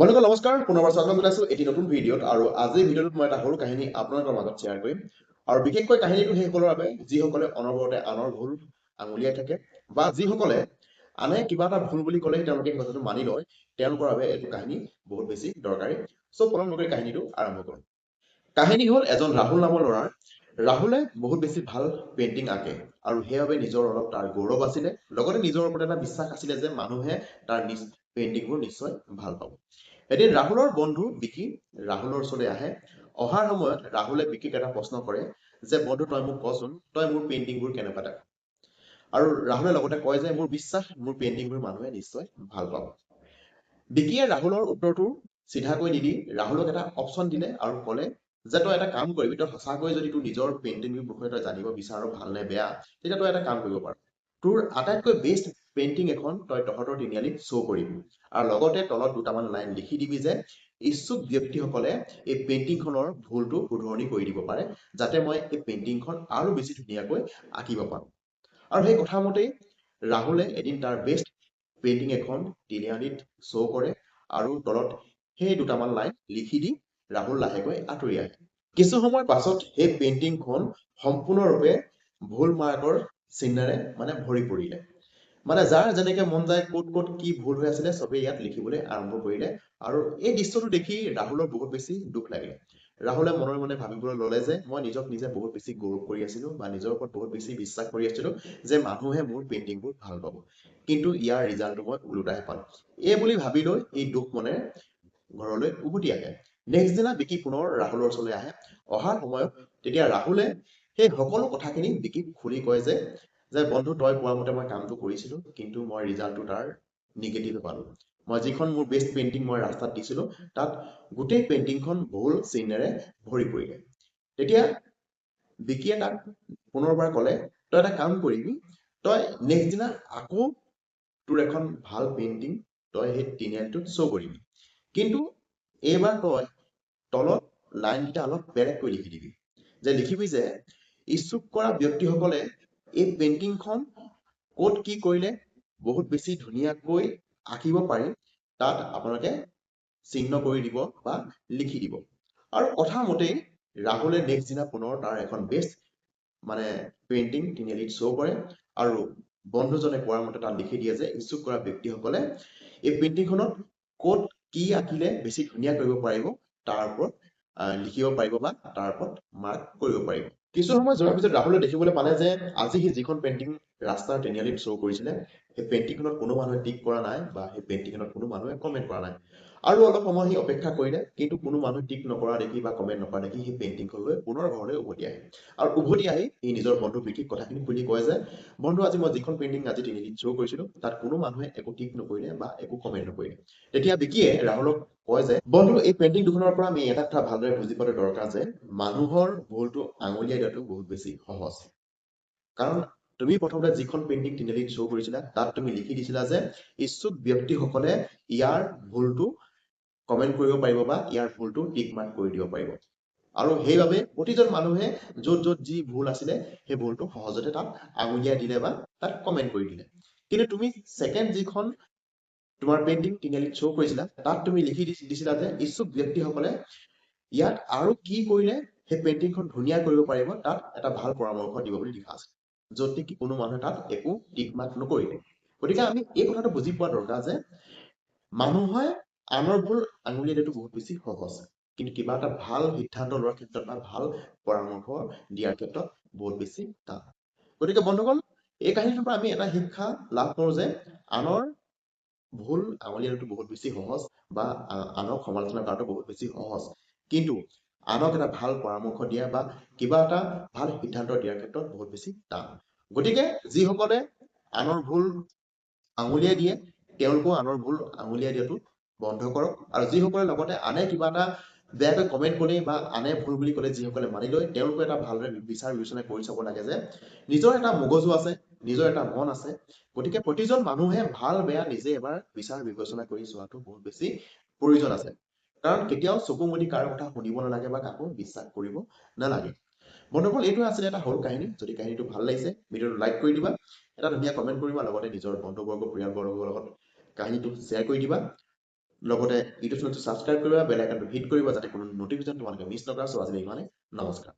বন্ধুসকল নমস্কাৰ, পুনৰবাৰ স্বাগতম জনাইছো এটি নতুন ভিডিঅ'ত। আৰু আজিৰ ভিডিঅ'টোত মই এটা সৰু কাহিনী আপোনালোকৰ মাজত শ্বেয়াৰ কৰিম। আৰু বিশেষকৈ কাহিনীটো সেইসকলৰ বাবে যিসকলে অনবৰতে আনৰ ভুল আঙুলিয়াই থাকে, বা যিসকলে আনে কিবা এটা ভুল বুলি ক'লে তেওঁলোকে কথাটো মানি লয়, তেওঁলোকৰ বাবে এইটো কাহিনী বহুত বেছি দৰকাৰী। চ' পলম নকৰি কাহিনীটো আৰম্ভ কৰোঁ। কাহিনী হ'ল এজন ৰাহুল নামৰ ল'ৰাৰ। ৰাহুলে বহুত বেছি ভাল পেইণ্টিং আঁকে, আৰু সেইবাবে নিজৰ অলপ তাৰ গৌৰৱ আছিলে, লগতে নিজৰ ওপৰত এটা বিশ্বাস আছিলে যে মানুহে তাৰ পেইণ্টিংবোৰ নিশ্চয় ভাল পাব। এদিন ৰাহুলৰ বন্ধু বিকি ৰাহুলৰ ওচৰলৈ আহে। অহাৰ সময়ত ৰাহুলে বিকিক এটা প্ৰশ্ন কৰে যে, বন্ধু তই মোক কচোন, তই মোৰ পেইণ্টিংবোৰ কেনেকুৱা দেখা? আৰু ৰাহুলে লগতে কয় যে, মোৰ বিশ্বাস মোৰ পেইণ্টিংবোৰ মানুহে নিশ্চয় ভাল পাব। বিকিয়ে ৰাহুলৰ উত্তৰটো চিধাকৈ নিদি ৰাহুলক এটা অপশ্যন দিলে আৰু ক'লে যে, তই এটা কাম কৰিবি, তই সঁচাকৈ যদি তোৰ নিজৰ পেইণ্টিংৰ বিষয়ে তই জানিব বিচাৰ ভাল নে বেয়া, তেতিয়া তই এটা কাম কৰিব পাৰ। তোৰ আটাইতকৈ বেষ্ট পেইণ্টিং এখন তই তহঁতৰ তিনিআলিত শ্ব' কৰিবি, আৰু লগতে তলত দুটামান লাইন লিখি দিবি যে ইচ্ছুক ব্যক্তিসকলে এই পেইণ্টিংখনৰ ভুলটো শুধৰণি কৰি দিব পাৰে, যাতে মই এই পেইণ্টিংখন আৰু বেছি ধুনীয়াকৈ আঁকিব পাৰোঁ। আৰু সেই কথা মতেই ৰাহুলে এদিন তাৰ বেষ্ট পেইণ্টিং এখন তিনিআলিত শ্ব' কৰে, আৰু তলত সেই দুটামান লাইন লিখি দি ৰাহুল লাহেকৈ আঁতৰি আহে। কিছু সময় পাছত সেই পেইণ্টিংখন সম্পূৰ্ণৰূপে ভুল মাৰ্কৰ চিহ্নেৰে ভৰি পৰিলে। যাৰ যেনেকে মন যায় ক'ত ক'ত কি ভুল হৈ আছিলে চবেই ইয়াত লিখিবলৈ আৰম্ভ কৰিলে। আৰু এই দৃশ্যটো দেখি ৰাহুলৰ বহুত বেছি দুখ লাগিলে। ৰাহুলে মনে মনে ভাবিবলৈ ল'লে যে মই নিজক নিজে বহুত বেছি গৌৰৱ কৰি আছিলো, বা নিজৰ ওপৰত বহুত বেছি বিশ্বাস কৰি আছিলো যে মানুহে মোৰ পেইণ্টিংবোৰ ভাল পাব, কিন্তু ইয়াৰ ৰিজাল্টটো মই ওলোটাহে পালো। এই বুলি ভাবি লৈ এই দুখ মনে ঘৰলৈ উভতি আহে। নেক্সট দিনা বিকি পুনৰ ৰাহুলৰ ওচৰলৈ আহে। অহাৰ সময়ত তেতিয়া ৰাহুলে সেই সকলো কথাখিনি বিকিক খুলি কয় যে বন্ধু তই কোৱা মতে মই কামটো কৰিছিলো, কিন্তু মই ৰিজাল্টটো তাৰ নিগেটিভ পালো। মই যিখন মোৰ বেষ্ট পেইণ্টিং মই ৰাস্তাত দিছিলো, তাত গোটেই পেইণ্টিংখন ভুল চিহ্নেৰে ভৰি পৰিলে। তেতিয়া বিকিয়ে তাক পুনৰবাৰ ক'লে, তই এটা কাম কৰিবি, তই নেক্সট দিনা আকৌ তোৰ এখন ভাল পেইণ্টিং তই সেই তিনিআলিটোত শ্ব' কৰিবি, কিন্তু এইবাৰ তই তলত লাইনকেইটা অলপ বেলেগকৈ লিখি দিবি। লিখিবি যে ইচ্ছুক কৰা ব্যক্তিসকলে এই পেইণ্টিংখন ক'ত কি কৰিলে বহুত বেছি ধুনীয়াকৈ আঁকিব পাৰি, তাত আপোনালোকে চিহ্ন কৰি দিব বা লিখি দিব। আৰু কথা মতেই ৰাহুলে নেক্সট দিনা পুনৰ তাৰ এখন বেষ্ট পেইণ্টিং তিনিআলিত শ্ব' কৰে, আৰু বন্ধুজনে কোৱাৰ মতে তাত লিখি দিয়ে যে ইচ্ছুক কৰা ব্যক্তিসকলে এই পেইণ্টিংখনত ক'ত কি আঁকিলে বেছি ধুনীয়া কৰিব পাৰিব তাৰ ওপৰত লিখিব পাৰিব, বা তাৰ ওপৰত মাৰ্ক কৰিব পাৰিব। কিছু সময় যোৱাৰ পিছত ৰাহুলে দেখিবলৈ পালে যে আজি সি যিখন পেইণ্টিং ৰাস্তাৰ তিনিআলিত শ্ব' কৰিছিলে, সেই পেইণ্টিংখনত কোনো মানুহে টিক কৰা নাই, বা সেই পেইণ্টিংখনত কোনো মানুহে কমেণ্ট কৰা নাই। আৰু অলপ সময় সি অপেক্ষা কৰিলে, কিন্তু কোনো মানুহ টিক নকৰা দেখি বা কমেণ্ট নকৰা দেখি সেই পেইণ্টিংখন লৈ পুনৰ ঘৰলৈ উভতি আহে। আৰু উভতি আহি সি নিজৰ বন্ধু বিকিক কথাখিনি খুলি কয় যে বন্ধু, আজি মই যিখন পেইণ্টিং আজি তিনিআলিত শ্ব' কৰিছিলো, তাত কোনো মানুহে একো টিক নকৰিলে বা একো কমেণ্ট নকৰিলে। তেতিয়া বিকিয়ে ৰাহুলক কয় যে বন্ধু, এই পেইণ্টিং দুখনৰ পৰা আমি এটা কথা ভালদৰে বুজি পোৱাটো দৰকাৰ যে মানুহৰ ভুলটো আঙুলিয়াই দিয়াটো বহুত বেছি সহজ। কাৰণ তুমি প্ৰথমতে যিখন পেইণ্টিং তিনিআলিত শ্ব' কৰিছিলা, তাত তুমি লিখি দিছিলা যে ইচ্ছুক ব্যক্তিসকলে ইয়াৰ ভুলটো কমেণ্ট কৰিব পাৰিব, বা ইয়াৰ ভুলটো টিক মাৰ্ক কৰি দিব পাৰিব। আৰু সেইবাবে প্ৰতিজন মানুহে য'ত য'ত যি ভুল আছিলে সেই ভুলটো সহজতে তাত আঙুলিয়াই দিলে বা তাত কমেণ্ট কৰি দিলে। কিন্তু তুমি ছেকেণ্ড যিখন তোমাৰ পেইণ্টিং তিনিআলিত শ্ব' কৰিছিলা, তাত তুমি লিখি দিছিলা যে ইচ্ছুক ব্যক্তিসকলে ইয়াত আৰু কি কৰিলে সেই পেইণ্টিংখন ধুনীয়া কৰিব পাৰিব, তাত এটা ভাল পৰামৰ্শ দিব বুলি লিখা আছে, য'ত নেকি কোনো মানুহে তাত একো টিক মাৰ্ক নকৰিলে। গতিকে আমি এই কথাটো বুজি পোৱা দৰকাৰ যে মানুহে আনৰ ভুল আঙুলিয়াই দিয়াটো বহুত বেছি সহজ, কিন্তু কিবা এটা ভাল সিদ্ধান্ত লোৱাৰ ক্ষেত্ৰত বা ভাল পৰামৰ্শ দিয়াৰ ক্ষেত্ৰত বহুত বেছি টান। গতিকে বন্ধুসকল, এই কাহিনীটোৰ পৰা আমি এটা শিক্ষা লাভ কৰোঁ যে আনৰ ভুল আঙুলিয়াই দিয়াটো বহুত বেছি সহজ, বা আনক সমালোচনা কৰাটো বহুত বেছি সহজ, কিন্তু আনক এটা ভাল পৰামৰ্শ দিয়া বা কিবা এটা ভাল সিদ্ধান্ত দিয়াৰ ক্ষেত্ৰত বহুত বেছি টান। গতিকে যিসকলে আনৰ ভুল আঙুলিয়াই দিয়ে, তেওঁলোকেও আনৰ ভুল আঙুলিয়াই দিয়াটো বন্ধ কৰক। আৰু যিসকলে লগতে আনে কিবা এটা বেয়াকৈ কমেণ্ট কৰে বা আনে ভুল বুলি ক'লে যিসকলে মানি লয়, তেওঁলোকে এটা ভালদৰে বিচাৰ বিবেচনা কৰি চাব লাগে যে নিজৰ এটা মগজু আছে, নিজৰ এটা মন আছে। গতিকে প্ৰতিজন মানুহে ভাল বেয়া নিজে এবাৰ বিচাৰ বিবেচনা কৰি চোৱাটো বহুত বেছি প্ৰয়োজন আছে। কাৰণ কেতিয়াও চকু মুদি কাৰো কথা শুনিব নালাগে বা কাকো বিশ্বাস কৰিব নালাগে। বন্ধুসকল, এইটো আছিলে এটা সৰু কাহিনী। যদি কাহিনীটো ভাল লাগিছে, ভিডিঅ'টো লাইক কৰি দিবা, এটা ধুনীয়া কমেণ্ট কৰিবা, লগতে নিজৰ বন্ধুবৰ্গ পৰিয়ালবৰ্গৰ লগত কাহিনীটো শ্বেয়াৰ কৰি দিবা। লগতে ইউটিউব চেনেলটো ছাবস্ক্ৰাইব কৰিবা, বেল আইকনটো হিট কৰিবা যাতে কোনো নটিফিকেশ্যন তোমালোকে মিছ নকৰা। চ' আজিলৈ ইমানে, নমস্কাৰ।